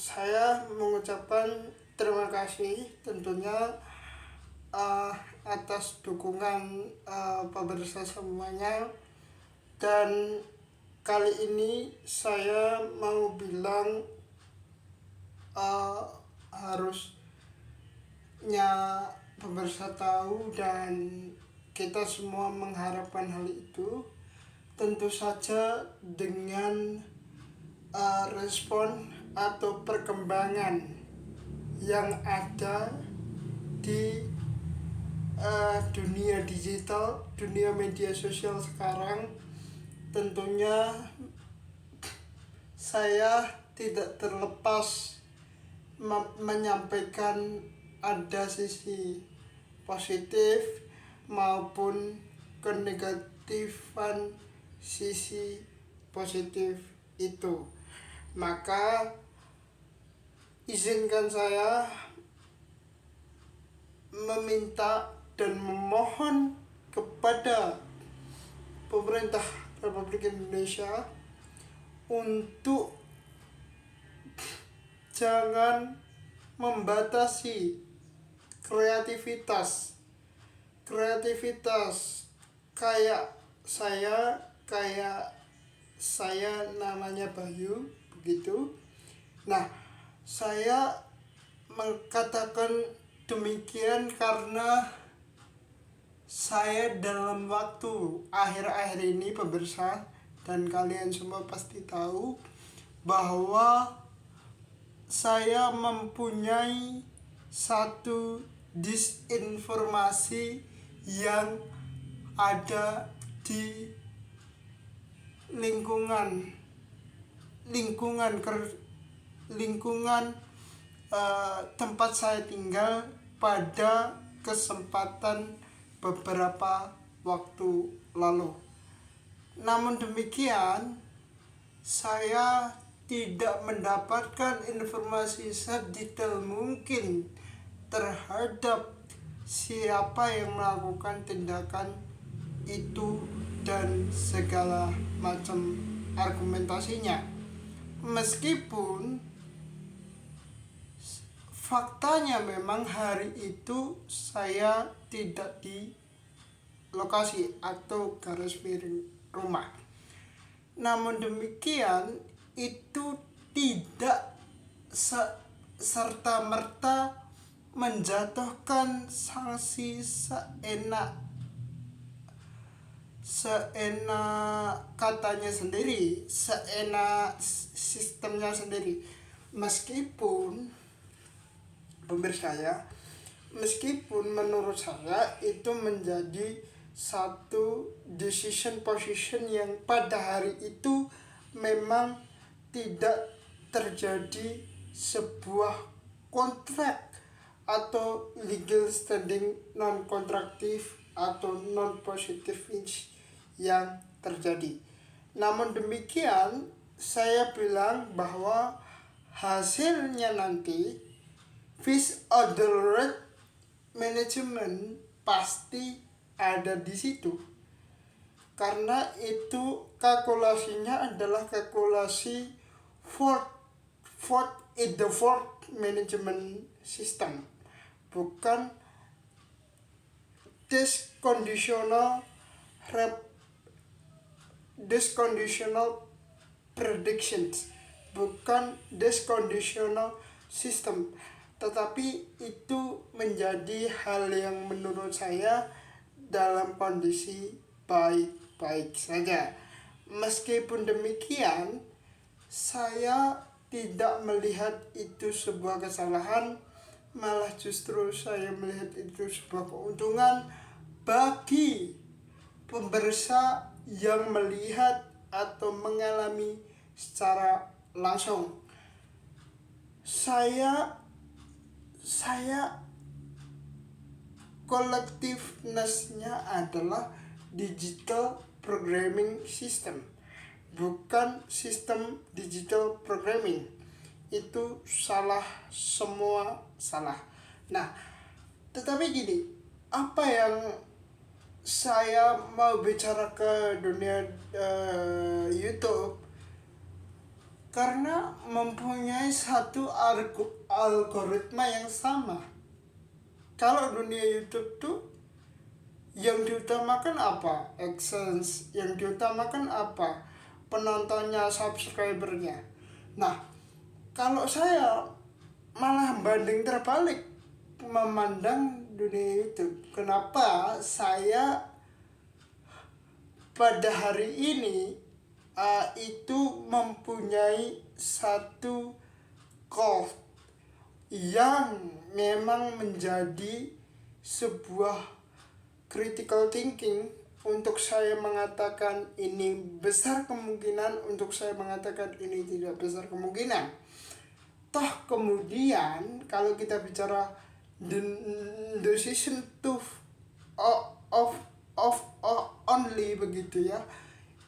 Saya mengucapkan terima kasih tentunya atas dukungan pemirsa semuanya. Dan kali ini saya mau bilang harusnya pemirsa tahu dan kita semua mengharapkan hal itu, tentu saja dengan respon atau perkembangan yang ada di dunia digital, dunia media sosial sekarang. Tentunya saya tidak terlepas menyampaikan ada sisi positif maupun kenegatifan sisi positif itu. Maka izinkan saya meminta dan memohon kepada pemerintah Republik Indonesia untuk jangan membatasi kreativitas kayak saya namanya Bayu begitu. Nah, saya mengatakan demikian karena saya dalam waktu akhir-akhir ini pemirsa dan kalian semua pasti tahu bahwa saya mempunyai satu disinformasi yang ada di lingkungan tempat saya tinggal pada kesempatan beberapa waktu lalu. Namun demikian, saya tidak mendapatkan informasi sedetail mungkin terhadap siapa yang melakukan tindakan itu dan segala macam argumentasinya. Meskipun faktanya memang hari itu saya tidak di lokasi atau garis miring rumah. Namun demikian, itu tidak serta-merta menjatuhkan sanksi seenak katanya sendiri, seenak sistemnya sendiri. Meskipun menurut saya itu menjadi satu decision position yang pada hari itu memang tidak terjadi sebuah kontrak atau legal standing non kontraktif atau non positif yang terjadi. Namun demikian, saya bilang bahwa hasilnya nanti fish order rate management pasti ada di situ, karena itu kalkulasinya adalah kalkulasi Ford management system, bukan disconditional predictions, bukan disconditional system. Tetapi itu menjadi hal yang menurut saya dalam kondisi baik-baik saja. Meskipun demikian, saya tidak melihat itu sebuah kesalahan, malah justru saya melihat itu sebuah keuntungan bagi pemirsa yang melihat atau mengalami secara langsung. Saya kolektifnessnya adalah digital programming system, bukan sistem digital programming. Itu salah, semua salah. Nah, tetapi gini, apa yang saya mau bicara ke dunia YouTube, karena mempunyai satu algoritma yang sama. Kalau dunia YouTube tuh yang diutamakan apa? AdSense. Yang diutamakan apa? Penontonnya, subscribernya. Nah, kalau saya malah banding terbalik memandang dunia YouTube. Kenapa saya pada hari ini itu mempunyai satu goal yang memang menjadi sebuah critical thinking untuk saya mengatakan ini besar kemungkinan, untuk saya mengatakan ini tidak besar kemungkinan. Toh kemudian kalau kita bicara the decision to of only begitu ya,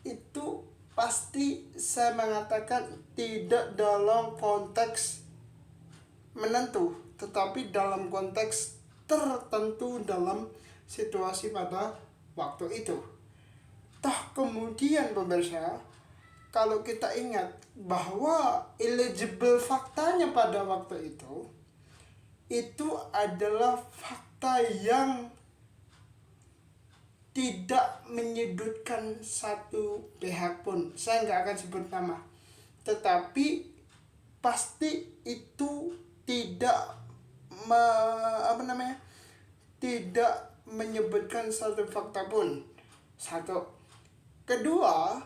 itu pasti saya mengatakan tidak dalam konteks menentu, tetapi dalam konteks tertentu dalam situasi pada waktu itu. Toh kemudian pemirsa, kalau kita ingat bahwa eligible faktanya pada waktu itu adalah fakta yang tidak menyudutkan satu pihak pun. Saya nggak akan sebut nama, tetapi pasti itu tidak tidak menyebutkan satu fakta pun. Satu. Kedua,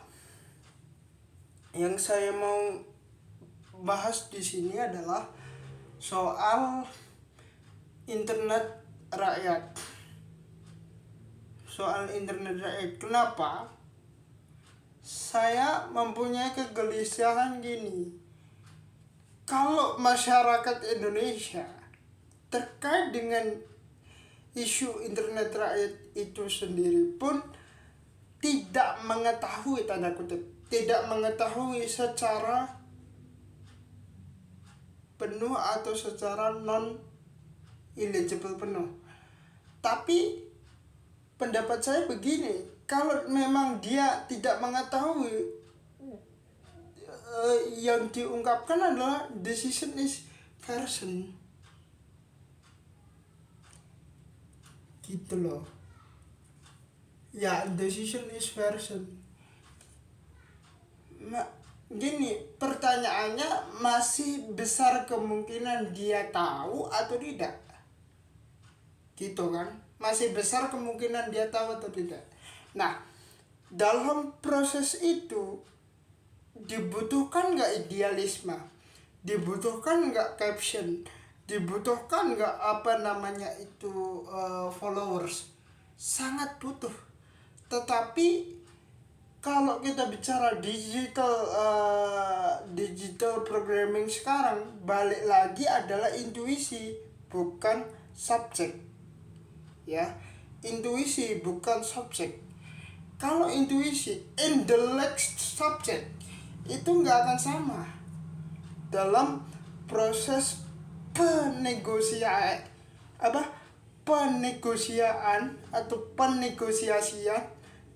yang saya mau bahas di sini adalah soal internet rakyat. Soal internet rakyat. Kenapa? Saya mempunyai kegelisahan gini. Kalau masyarakat Indonesia terkait dengan isu internet rakyat itu sendiri pun tidak mengetahui, tanda kutip, tidak mengetahui secara penuh atau secara non eligible penuh. Tapi pendapat saya begini, kalau memang dia tidak mengetahui, yang diungkapkan adalah decision is version, gitu loh ya, decision is version. Gini, pertanyaannya masih besar kemungkinan dia tahu atau tidak, gitu kan, masih besar kemungkinan dia tahu atau tidak. Nah, dalam proses itu dibutuhkan nggak idealisme, dibutuhkan nggak caption, dibutuhkan nggak followers. Sangat butuh. Tetapi kalau kita bicara digital programming sekarang, balik lagi adalah intuisi bukan subjek ya, intuisi bukan subjek. Kalau intuisi intellect subject itu nggak akan sama dalam proses penegosiasian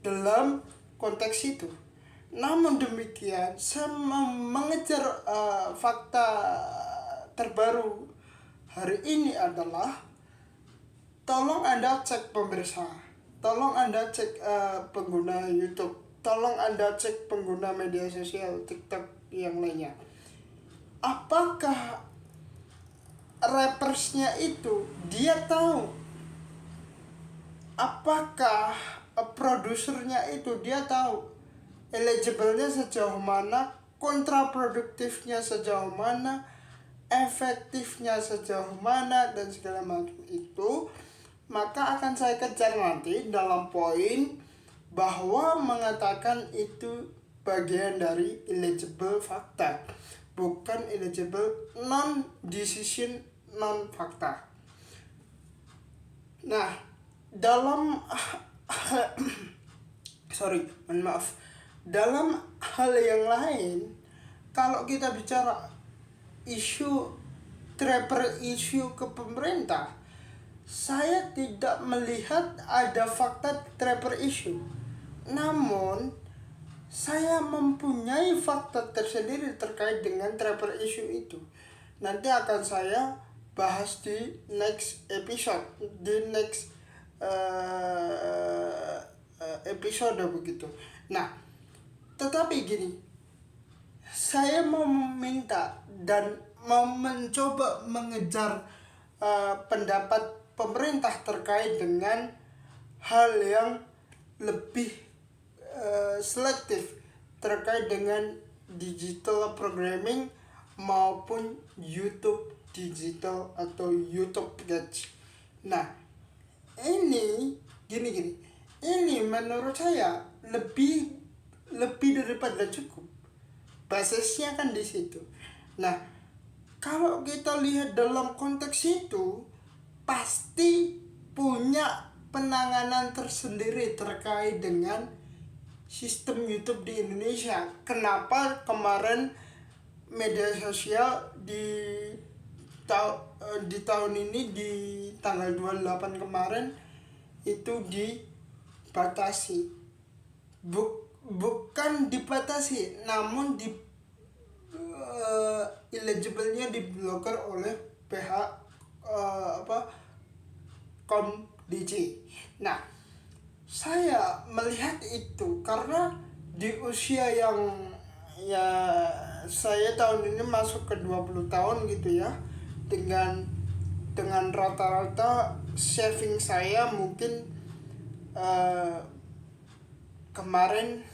dalam konteks itu. Namun demikian, saya mengejar fakta terbaru hari ini adalah, tolong Anda cek pemirsa, tolong Anda cek pengguna YouTube, tolong Anda cek pengguna media sosial TikTok yang lainnya. Apakah rappersnya itu dia tahu? Apakah produsernya itu dia tahu eligible-nya sejauh mana, kontraproduktifnya sejauh mana, efektifnya sejauh mana, dan segala macam itu? Maka akan saya kejar nanti dalam poin bahwa mengatakan itu bagian dari eligible fakta, bukan eligible non-decision non-fakta. Nah, dalam dalam hal yang lain, kalau kita bicara isu ke pemerintah, saya tidak melihat ada fakta trapper issue. Namun saya mempunyai fakta tersendiri terkait dengan travel issue itu. Nanti akan saya bahas di next episode, di next episode begitu. Nah, tetapi gini, saya mau meminta dan mau mencoba mengejar pendapat pemerintah terkait dengan hal yang lebih selektif terkait dengan digital programming maupun YouTube digital atau YouTube Kids. Nah, ini gini, ini menurut saya lebih daripada cukup. Basisnya kan di situ. Nah, kalau kita lihat dalam konteks itu, pasti punya penanganan tersendiri terkait dengan sistem YouTube di Indonesia. Kenapa kemarin media sosial di tahun ini, di tanggal 28 kemarin itu dibatasi. Bukan dibatasi, namun eligible-nya diblokir oleh pihak Komdj. Nah, saya melihat itu karena di usia yang saya tahun ini masuk ke 20 tahun gitu ya, dengan rata-rata saving saya mungkin kemarin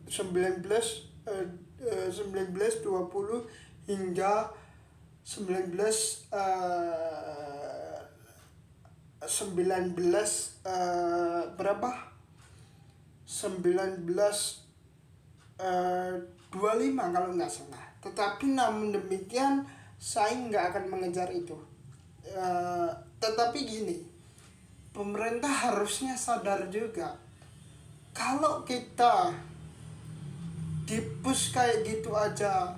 19 20 hingga 25 kalau nggak salah. Tetapi namun demikian saya nggak akan mengejar itu. Tetapi gini, pemerintah harusnya sadar juga, kalau kita di-push kayak gitu aja,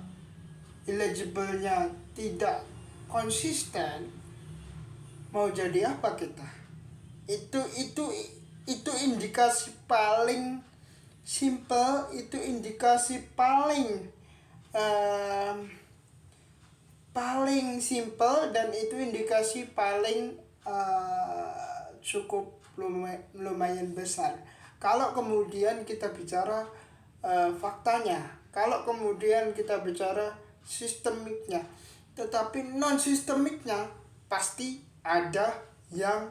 eligible-nya tidak konsisten, mau jadi apa kita? Itu indikasi paling simple, itu indikasi paling simple, dan itu indikasi paling cukup lumayan besar. Kalau kemudian kita bicara faktanya, kalau kemudian kita bicara sistemiknya, tetapi non sistemiknya pasti ada yang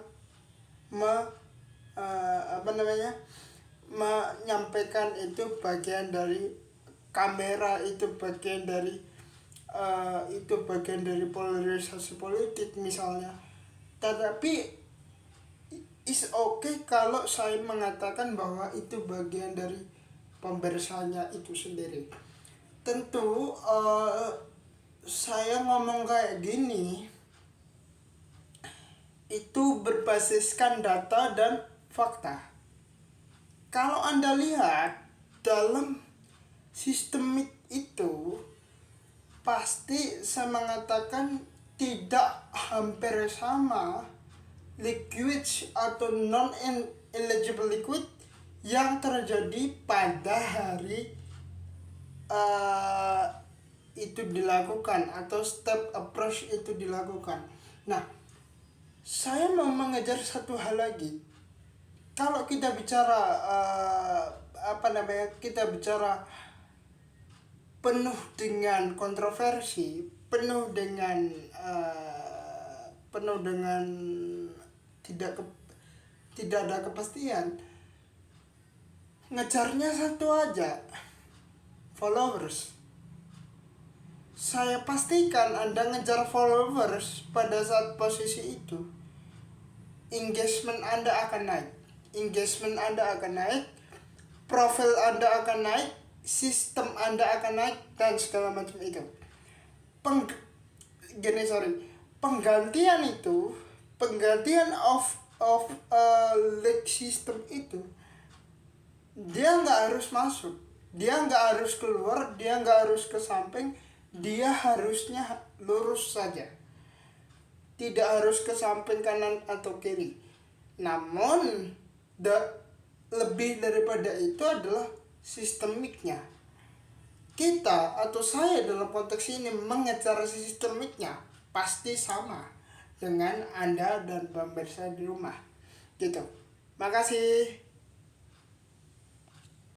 menyampaikan itu bagian dari kamera, itu bagian dari polarisasi politik misalnya. Tetapi is okay kalau saya mengatakan bahwa itu bagian dari pembersanya itu sendiri. Tentu saya ngomong kayak gini itu berbasiskan data dan fakta. Kalau Anda lihat dalam sistemik itu, pasti saya mengatakan tidak hampir sama liquid atau non-eligible liquid yang terjadi pada hari itu dilakukan, atau step approach itu dilakukan. Nah, saya mau mengejar satu hal lagi. Kalau kita bicara kita bicara penuh dengan kontroversi, penuh dengan tidak ada kepastian, ngejarnya satu aja, followers. Saya pastikan Anda ngejar followers pada saat posisi itu, engagement Anda akan naik, profil Anda akan naik, sistem Anda akan naik, dan segala macam itu. Penggantian of lead system itu, dia nggak harus masuk, dia nggak harus keluar, dia nggak harus ke samping, dia harusnya lurus saja, tidak harus ke samping kanan atau kiri. Namun lebih daripada itu adalah sistemiknya. Kita atau saya dalam konteks ini mengejar sistemiknya pasti sama dengan Anda dan pemirsa di rumah gitu. Makasih.